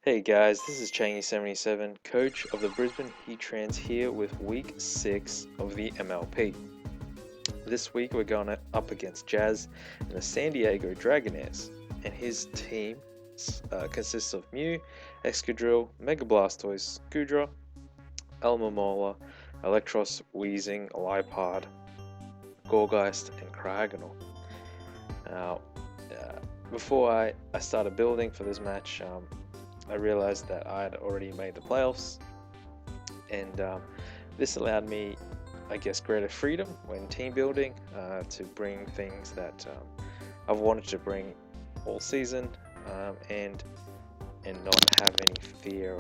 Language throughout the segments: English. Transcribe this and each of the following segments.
Hey guys, this is Changy77, coach of the Brisbane Heat Trans here with week 6 of the MLP. This week we're going up against Jazz and the San Diego Dragonairs, and his team consists of Mew, Excadrill, Mega Blastoise, Goodra, Almamola, Electros, Weezing, Lipard, Gorgeist, and Cryogonal. Now, before I started building for this match, I realized that I had already made the playoffs, and this allowed me, I guess, greater freedom when team building to bring things that I've wanted to bring all season, and not have any fear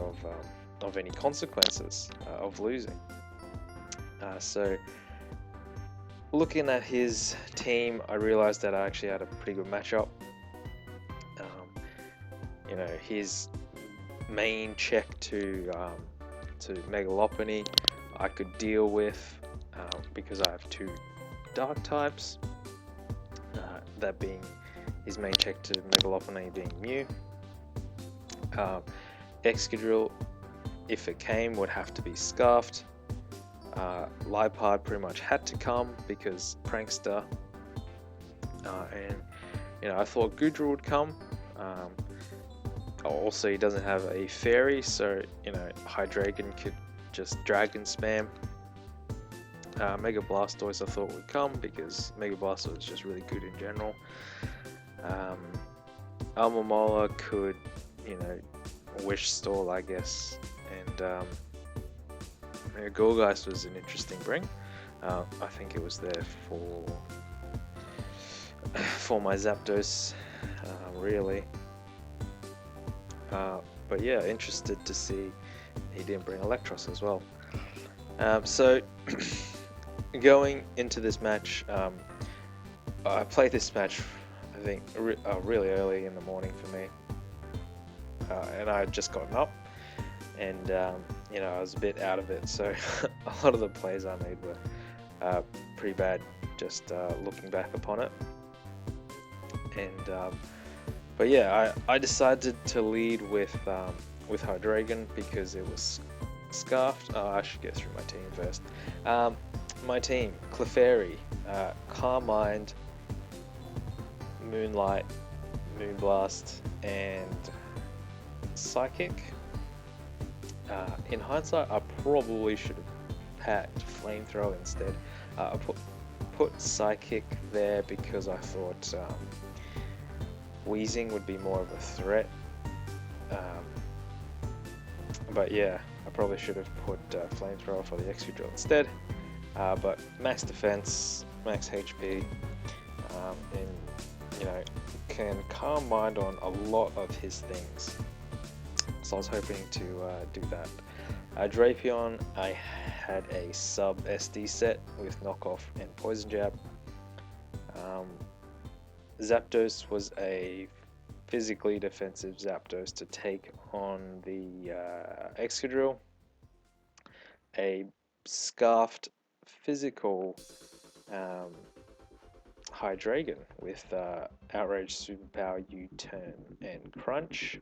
of any consequences of losing. So looking at his team, I realized that I actually had a pretty good matchup. His main check to Megalopony I could deal with because I have two dark types, that being his main check to Megalopony being Mew. Excadrill, if it came, would have to be Scarfed. Lipard pretty much had to come because Prankster, and I thought Goodra would come. Also, he doesn't have a fairy, so Hydreigon could just dragon spam. Mega Blastoise I thought would come because Mega Blastoise is just really good in general. Almamola could, wish stall, I guess, and Gorgeist was an interesting bring. I think it was there for my Zapdos, really. But yeah, interested to see he didn't bring Electros as well. So going into this match, I played this match, I think, really early in the morning for me, and I had just gotten up, and I was a bit out of it, so a lot of the plays I made were pretty bad, just looking back upon it. And but yeah, I decided to lead with Hydreigon because it was Scarfed. I should get through my team first. My team: Clefairy, Carmine, Moonlight, Moonblast, and Psychic. In hindsight, I probably should have packed Flamethrower instead. I put Psychic there because I thought Weezing would be more of a threat, but yeah, I probably should have put Flamethrower for the Excadrill instead. But max defense, max HP, and can calm mind on a lot of his things. So I was hoping to do that. Drapion, I had a sub SD set with knockoff and poison jab. Zapdos was a physically defensive Zapdos to take on the Excadrill. A Scarfed physical Hydreigon with Outrage, Superpower, U-Turn, and Crunch.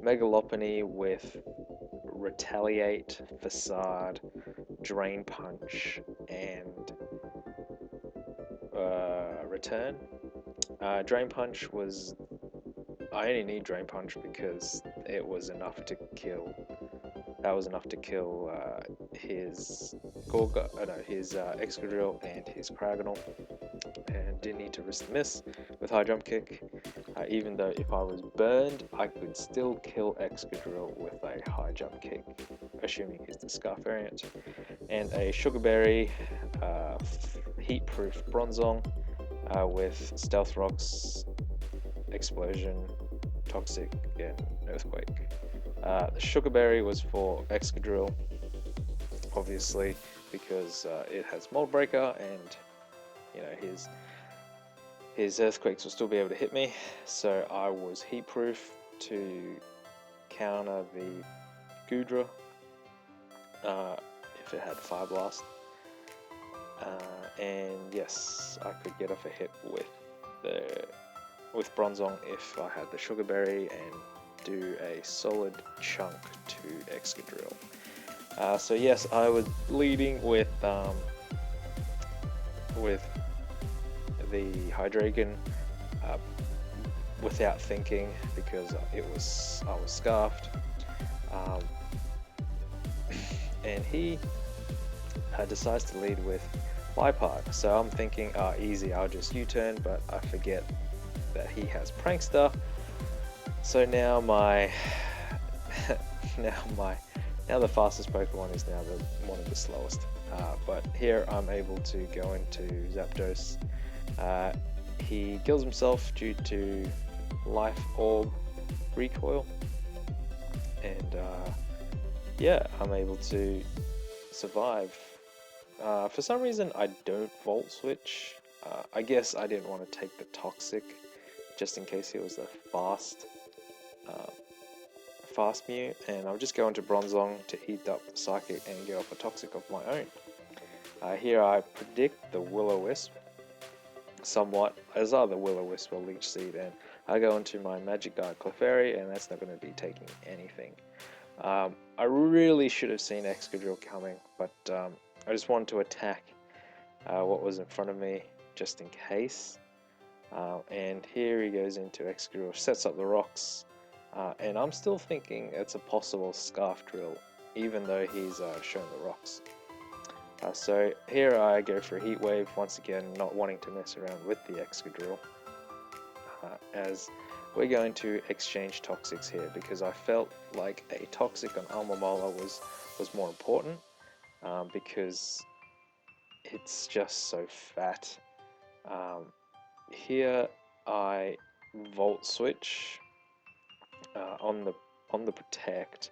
Megalopony with Retaliate, Facade, Drain Punch, and Return. Drain Punch was... I only need Drain Punch because it was enough to kill... That was enough to kill his Excadrill and his Cryogonal, and didn't need to risk the miss with High Jump Kick. Even though if I was burned, I could still kill Excadrill with a High Jump Kick, assuming he's the Scarf variant. And a Sugar Berry, Heat-Proof Bronzong with Stealth Rocks, Explosion, Toxic, and Earthquake. The Sugar Berry was for Excadrill, obviously, because it has Mold Breaker, and his Earthquakes will still be able to hit me. So I was Heat Proof to counter the Goodra if it had Fire Blast, and yes, I could get off a hit with Bronzong if I had the Sugar Berry, and do a solid chunk to Excadrill. So yes, I was leading with the Hydreigon without thinking, because I was scarfed, and he decides to lead with Liepard. So I'm thinking, easy, I'll just U-turn, but I forget that he has Prankster. So now now the fastest Pokemon is now one of the slowest. But here I'm able to go into Zapdos. He kills himself due to Life Orb recoil, and yeah, I'm able to survive. For some reason I don't Volt Switch. I guess I didn't want to take the Toxic just in case he was a fast Mew, and I'll just go into Bronzong to eat up the Psychic and get off a Toxic of my own. Here I predict the Will-O-Wisp somewhat, as either Will-O-Wisp or Leech Seed, and I go into my Magic Guard Clefairy, and that's not going to be taking anything. I really should have seen Excadrill coming, but I just wanted to attack what was in front of me just in case. And here he goes into Excadrill, sets up the rocks, and I'm still thinking it's a possible Scarf Drill, even though he's shown the rocks. So here I go for a Heat Wave, once again not wanting to mess around with the Excadrill, as we're going to exchange Toxics here, because I felt like a Toxic on Alomomola was more important, because it's just so fat. Here I Volt Switch on the Protect,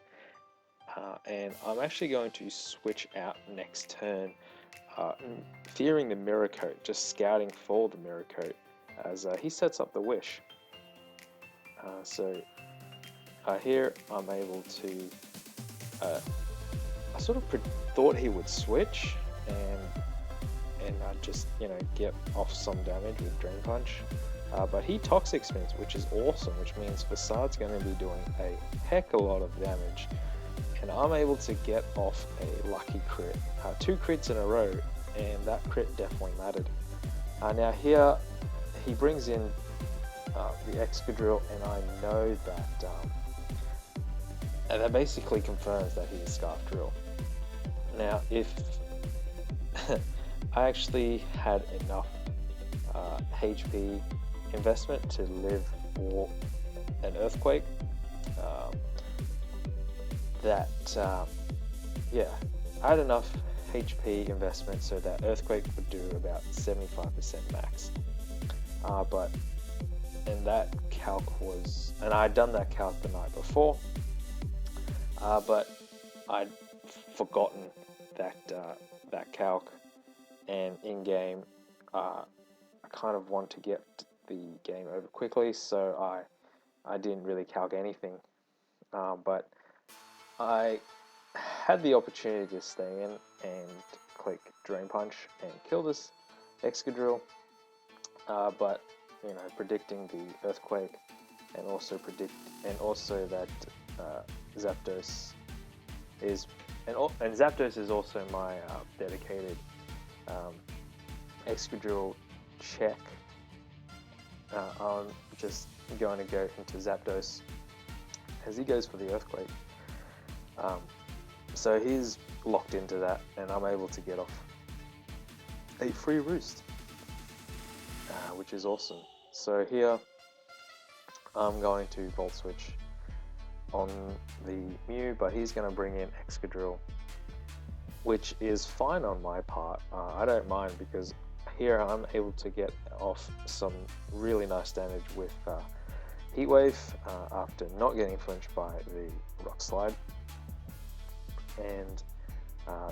and I'm actually going to switch out next turn, fearing the Mirror Coat, just scouting for the Mirror Coat, as he sets up the Wish. So here I'm able to, I sort of thought he would switch, and I'd just, get off some damage with Drain Punch. But he Toxic Spins, which is awesome, which means Facade's going to be doing a heck of a lot of damage. And I'm able to get off a lucky crit. 2 crits in a row, and that crit definitely mattered. Now here, he brings in the Excadrill, and I know that that basically confirms that he's Scarf Drill. Now, if I actually had enough HP investment to live for an Earthquake, yeah, I had enough HP investment so that Earthquake would do about 75% max. And that calc was, and I'd done that calc the night before, but I'd forgotten that calc, and in game, I kind of want to get the game over quickly, so I didn't really calc anything, but I had the opportunity to stay in and click Drain Punch and kill this Excadrill, but predicting the Earthquake, and also that Zapdos is, and Zapdos is also my dedicated Excadrill check. I'm just going to go into Zapdos as he goes for the Earthquake. So he's locked into that, and I'm able to get off a free Roost, which is awesome. So here I'm going to Volt Switch on the Mew, but he's going to bring in Excadrill, which is fine on my part. I don't mind, because here I'm able to get off some really nice damage with Heat Wave after not getting flinched by the Rock Slide, and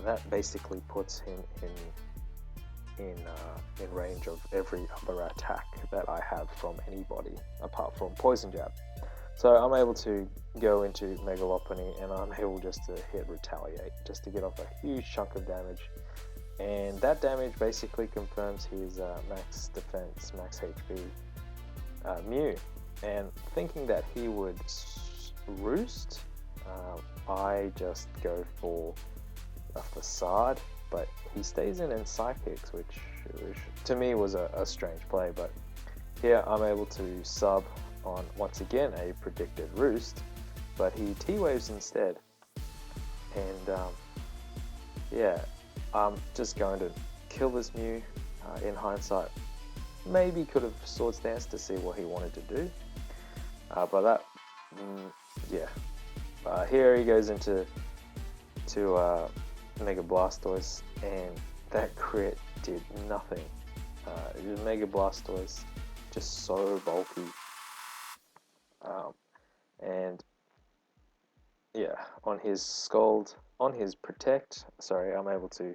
that basically puts him in range of every other attack that I have from anybody apart from Poison Jab. So I'm able to go into Mega Lopunny, and I'm able just to hit Retaliate, just to get off a huge chunk of damage. And that damage basically confirms his max defense, max HP Mew. And thinking that he would roost, I just go for a facade, but he stays in psychics, which to me was a strange play. But here I'm able to sub on, once again, a predicted roost, but he T-waves instead. And yeah, I'm just going to kill this Mew. In hindsight, maybe could have Swords Dance to see what he wanted to do, but that, yeah. Here he goes into Mega Blastoise, and that crit did nothing. Mega Blastoise just so bulky, and yeah, on his Scald, on his Protect, sorry, I'm able to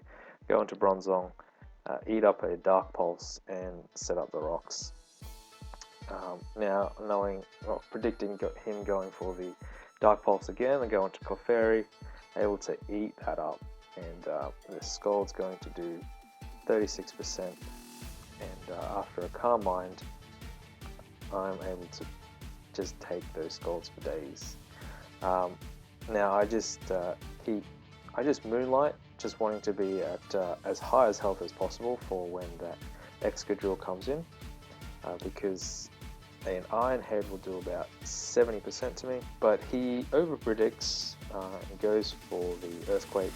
go into Bronzong, eat up a Dark Pulse, and set up the rocks. Now, predicting him going for the Dark Pulse again and go into Clefairy, able to eat that up, and the Scald's going to do 36%, and after a Calm Mind, I'm able to just take those Scalds for days. Now I just Moonlight, just wanting to be at as high as health as possible for when that Excadrill comes in, because an Iron Head will do about 70% to me, but he over predicts and goes for the Earthquake,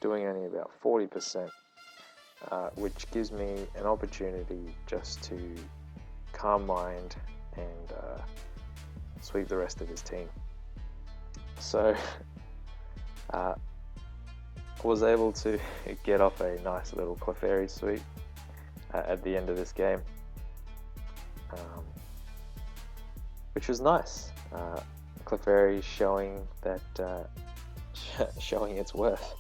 doing only about 40%, which gives me an opportunity just to Calm Mind and sweep the rest of his team. So was able to get off a nice little Clefairy sweep at the end of this game, which was nice. Clefairy showing that showing its worth.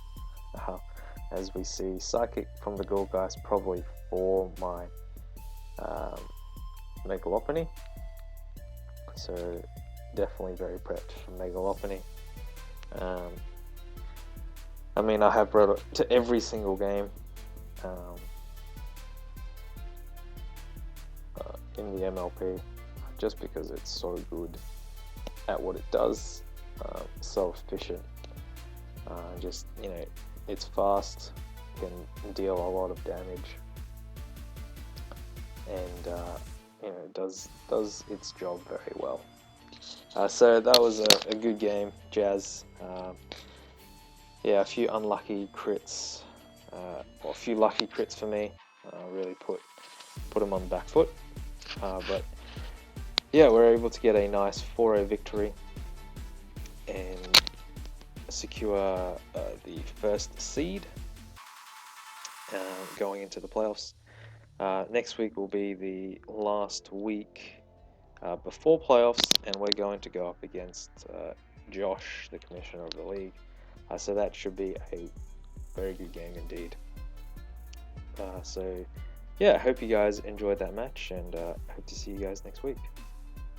As we see, Psychic from the Goldgeist probably for my Megalopony, so definitely very prepped for Megalopony. I mean, I have brought it to every single game in the MLP, just because it's so good at what it does, so efficient. Just, you know, it's fast, can deal a lot of damage, and you know, does its job very well. So that was a good game, Jazz. Yeah, a few unlucky crits, or a few lucky crits for me. Really put them on the back foot. But yeah, we're able to get a nice 4-0 victory and secure the first seed going into the playoffs. Next week will be the last week before playoffs, and we're going to go up against Josh, the commissioner of the league. So that should be a very good game indeed. So yeah, I hope you guys enjoyed that match, and hope to see you guys next week.